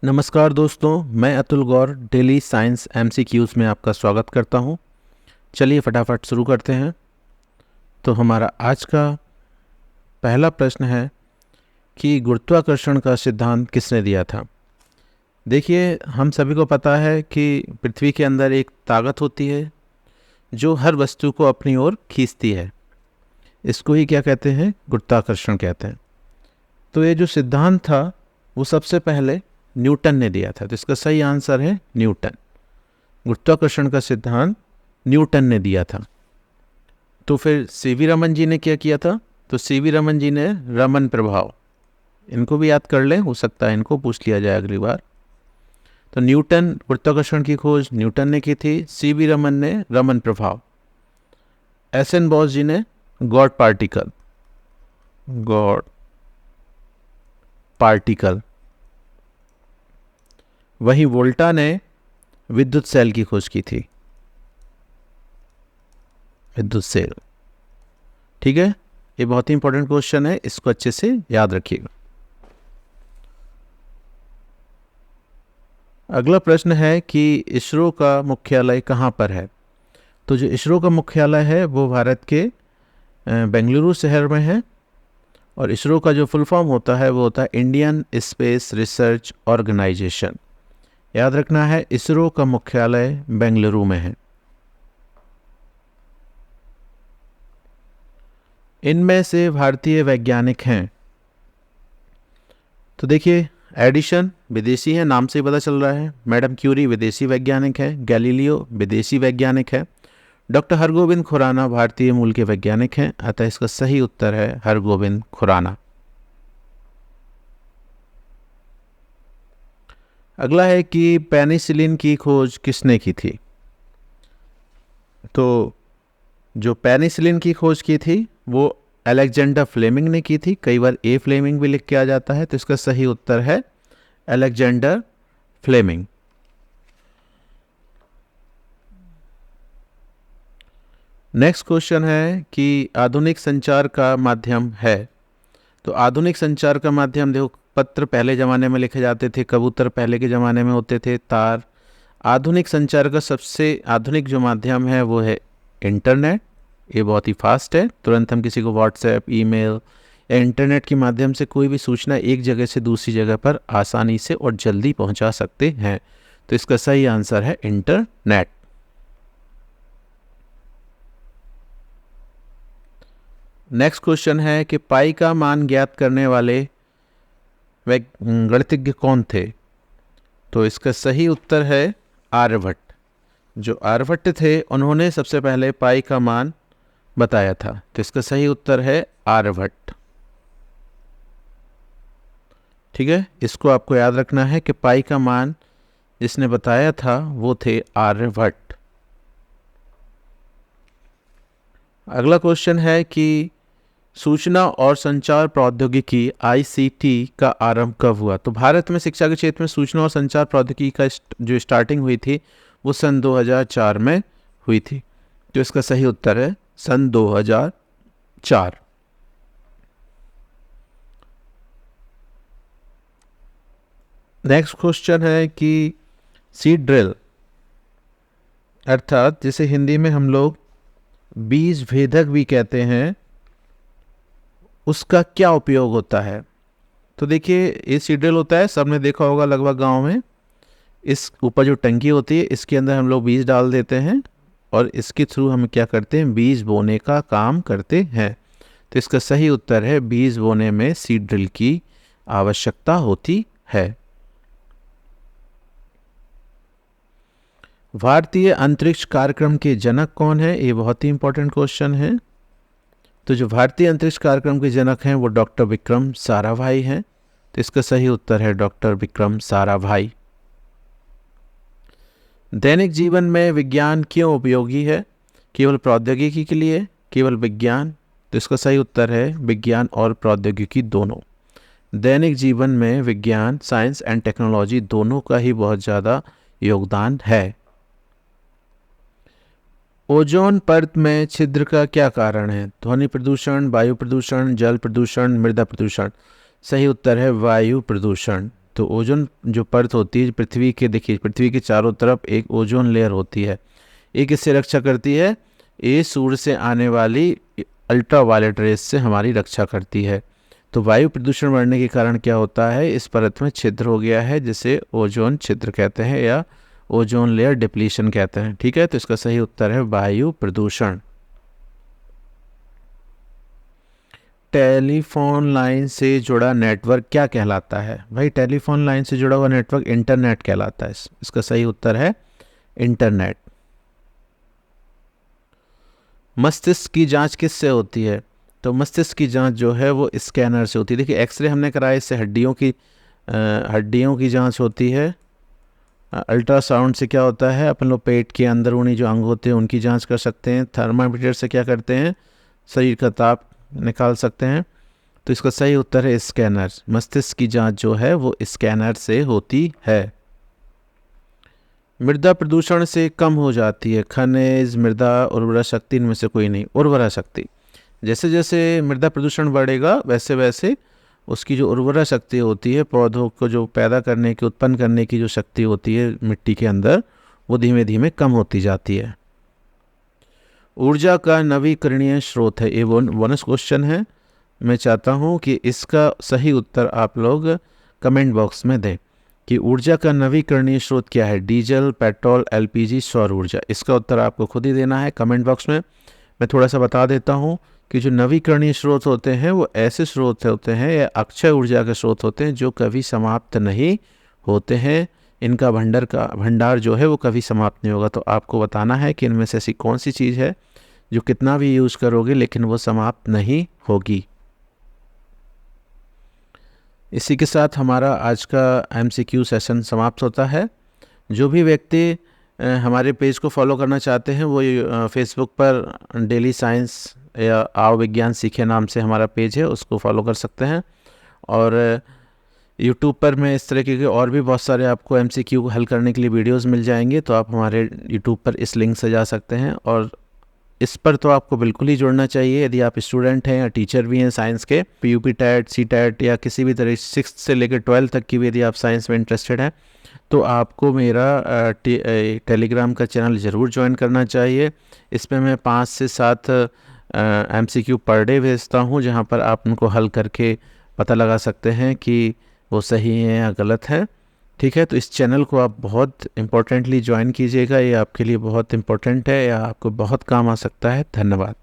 नमस्कार दोस्तों, मैं अतुल गौर डेली साइंस एमसीक्यूज़ में आपका स्वागत करता हूं। चलिए फटाफट शुरू करते हैं। तो हमारा आज का पहला प्रश्न है कि गुरुत्वाकर्षण का सिद्धांत किसने दिया था। देखिए, हम सभी को पता है कि पृथ्वी के अंदर एक ताकत होती है जो हर वस्तु को अपनी ओर खींचती है। इसको ही क्या कहते हैं? गुरुत्वाकर्षण कहते हैं। तो ये जो सिद्धांत था वो सबसे पहले न्यूटन ने दिया था। तो इसका सही आंसर है न्यूटन। गुरुत्वाकर्षण का सिद्धांत न्यूटन ने दिया था। तो फिर सीवी रमन जी ने क्या किया था? तो सीवी रमन जी ने रमन प्रभाव, इनको भी याद कर लें, हो सकता है इनको पूछ लिया जाए अगली बार। तो न्यूटन, गुरुत्वाकर्षण की खोज न्यूटन ने की थी, सीवी रमन ने रमन प्रभाव, एस.एन. बोस जी ने गॉड पार्टिकल, वहीं वोल्टा ने विद्युत सेल की खोज की थी, विद्युत सेल। ठीक है, ये बहुत ही इंपॉर्टेंट क्वेश्चन है, इसको अच्छे से याद रखिएगा। अगला प्रश्न है कि इसरो का मुख्यालय कहाँ पर है। तो जो इसरो का मुख्यालय है वो भारत के बेंगलुरु शहर में है। और इसरो का जो फुल फॉर्म होता है वो होता है इंडियन स्पेस रिसर्च ऑर्गेनाइजेशन। याद रखना है, इसरो का मुख्यालय बेंगलुरु में है। इनमें से भारतीय वैज्ञानिक हैं। तो देखिए, एडिशन विदेशी है, नाम से ही पता चल रहा है। मैडम क्यूरी विदेशी वैज्ञानिक है। गैलीलियो विदेशी वैज्ञानिक है। डॉक्टर हरगोविंद खुराना भारतीय मूल के वैज्ञानिक हैं। अतः इसका सही उत्तर है हरगोविंद खुराना। अगला है कि पेनिसिलिन की खोज किसने की थी। तो जो पेनिसिलिन की खोज की थी वो अलेक्जेंडर फ्लेमिंग ने की थी। कई बार ए फ्लेमिंग भी लिख के आ जाता है, तो इसका सही उत्तर है अलेक्जेंडर फ्लेमिंग। नेक्स्ट क्वेश्चन है कि आधुनिक संचार का माध्यम है। तो आधुनिक संचार का माध्यम, देखो, पत्र पहले ज़माने में लिखे जाते थे, कबूतर पहले के ज़माने में होते थे, तार। आधुनिक संचार का सबसे आधुनिक जो माध्यम है वो है इंटरनेट। ये बहुत ही फास्ट है, तुरंत हम किसी को व्हाट्सएप, ईमेल या इंटरनेट के माध्यम से कोई भी सूचना एक जगह से दूसरी जगह पर आसानी से और जल्दी पहुंचा सकते हैं। तो इसका सही आंसर है इंटरनेट। नेक्स्ट क्वेश्चन है कि पाई का मान ज्ञात करने वाले गणितज्ञ कौन थे। तो इसका सही उत्तर है आर्यभट्ट। जो आर्यभट्ट थे उन्होंने सबसे पहले पाई का मान बताया था। तो इसका सही उत्तर है आर्यभट्ट। ठीक है, इसको आपको याद रखना है कि पाई का मान जिसने बताया था वो थे आर्यभट्ट। अगला क्वेश्चन है कि सूचना और संचार प्रौद्योगिकी आईसीटी का आरंभ कब हुआ। तो भारत में शिक्षा के क्षेत्र में सूचना और संचार प्रौद्योगिकी का जो स्टार्टिंग हुई थी वो सन 2004 में हुई थी। तो इसका सही उत्तर है सन 2004। नेक्स्ट क्वेश्चन है कि सीड ड्रिल, अर्थात जिसे हिंदी में हम लोग बीज भेदक भी कहते हैं, उसका क्या उपयोग होता है। तो देखिए, ये सीड ड्रिल होता है, सबने देखा होगा लगभग गांव में। इस ऊपर जो टंकी होती है इसके अंदर हम लोग बीज डाल देते हैं और इसके थ्रू हम क्या करते हैं, बीज बोने का काम करते हैं। तो इसका सही उत्तर है बीज बोने में सीड ड्रिल की आवश्यकता होती है। भारतीय अंतरिक्ष कार्यक्रम के जनक कौन है? ये बहुत ही इंपॉर्टेंट क्वेश्चन है। तो जो भारतीय अंतरिक्ष कार्यक्रम के जनक हैं वो डॉक्टर विक्रम साराभाई हैं। तो इसका सही उत्तर है डॉक्टर विक्रम साराभाई। दैनिक जीवन में विज्ञान क्यों उपयोगी है? केवल प्रौद्योगिकी के लिए, केवल विज्ञान? तो इसका सही उत्तर है विज्ञान और प्रौद्योगिकी दोनों। दैनिक जीवन में विज्ञान, साइंस एंड टेक्नोलॉजी दोनों का ही बहुत ज़्यादा योगदान है। ओजोन परत में छिद्र का क्या कारण है? ध्वनि प्रदूषण, वायु प्रदूषण, जल प्रदूषण, मृदा प्रदूषण? सही उत्तर है वायु प्रदूषण। तो ओजोन जो परत होती है पृथ्वी के, देखिए पृथ्वी के चारों तरफ एक ओजोन लेयर होती है। एक इससे रक्षा करती है, ये सूर्य से आने वाली अल्ट्रा वायलेट रेस से हमारी रक्षा करती है। तो वायु प्रदूषण बढ़ने के कारण क्या होता है, इस परत में छिद्र हो गया है जिसे ओजोन छिद्र कहते हैं या ओजोन लेयर डिप्लीशन कहते हैं। ठीक है, तो इसका सही उत्तर है वायु प्रदूषण। टेलीफोन लाइन से जुड़ा नेटवर्क क्या कहलाता है? भाई टेलीफोन लाइन से जुड़ा हुआ नेटवर्क इंटरनेट कहलाता है। इसका सही उत्तर है इंटरनेट। मस्तिष्क की जांच किससे होती है? तो मस्तिष्क की जांच जो है वो स्कैनर से होती है। देखिए एक्सरे हमने कराया, इससे हड्डियों की जांच होती है। अल्ट्रासाउंड से क्या होता है, अपन लोग पेट के अंदरूनी जो अंग होते हैं उनकी जांच कर सकते हैं। थर्मामीटर से क्या करते हैं, शरीर का ताप निकाल सकते हैं। तो इसका सही उत्तर है स्कैनर। मस्तिष्क की जांच जो है वो स्कैनर से होती है। मृदा प्रदूषण से कम हो जाती है। खनिज, मृदा, उर्वरा शक्ति, इनमें से कोई नहीं। उर्वरा शक्ति, जैसे जैसे मृदा प्रदूषण बढ़ेगा वैसे वैसे उसकी जो उर्वरा शक्ति होती है, पौधों को जो पैदा करने की, उत्पन्न करने की जो शक्ति होती है मिट्टी के अंदर, वो धीमे धीमे कम होती जाती है। ऊर्जा का नवीकरणीय स्रोत है, ये बोनस क्वेश्चन है। मैं चाहता हूँ कि इसका सही उत्तर आप लोग कमेंट बॉक्स में दें कि ऊर्जा का नवीकरणीय स्रोत क्या है। डीजल, पेट्रोल, एलपीजी, सौर ऊर्जा। इसका उत्तर आपको खुद ही देना है कमेंट बॉक्स में। मैं थोड़ा सा बता देता हूँ कि जो नवीकरणीय स्रोत होते हैं वो ऐसे स्रोत होते हैं या अक्षय ऊर्जा के स्रोत होते हैं जो कभी समाप्त नहीं होते हैं। इनका भंडार जो है वो कभी समाप्त नहीं होगा। तो आपको बताना है कि इनमें से ऐसी कौन सी चीज़ है जो कितना भी यूज़ करोगे लेकिन वो समाप्त नहीं होगी। इसी के साथ हमारा आज का MCQ सेशन समाप्त होता है। जो भी व्यक्ति हमारे पेज को फॉलो करना चाहते हैं वो फेसबुक पर डेली साइंस या आओ विज्ञान सीखे नाम से हमारा पेज है, उसको फॉलो कर सकते हैं। और यूट्यूब पर मैं इस तरह के और भी बहुत सारे आपको MCQ हल करने के लिए वीडियोस मिल जाएंगे, तो आप हमारे यूट्यूब पर इस लिंक से जा सकते हैं। और इस पर तो आपको बिल्कुल ही जुड़ना चाहिए यदि आप स्टूडेंट हैं या टीचर भी हैं साइंस के। PUP टेट, CTET या किसी भी तरह 6th से लेकर 12th तक की भी यदि आप साइंस में इंटरेस्टेड हैं तो आपको मेरा टेलीग्राम का चैनल ज़रूर ज्वाइन करना चाहिए। इसमें मैं 5 से 7 MCQ पर डे भेजता हूँ, जहाँ पर आप उनको हल करके पता लगा सकते हैं कि वो सही है या गलत है। ठीक है, तो इस चैनल को आप बहुत इम्पोर्टेंटली ज्वाइन कीजिएगा, ये आपके लिए बहुत इम्पोर्टेंट है या आपको बहुत काम आ सकता है। धन्यवाद।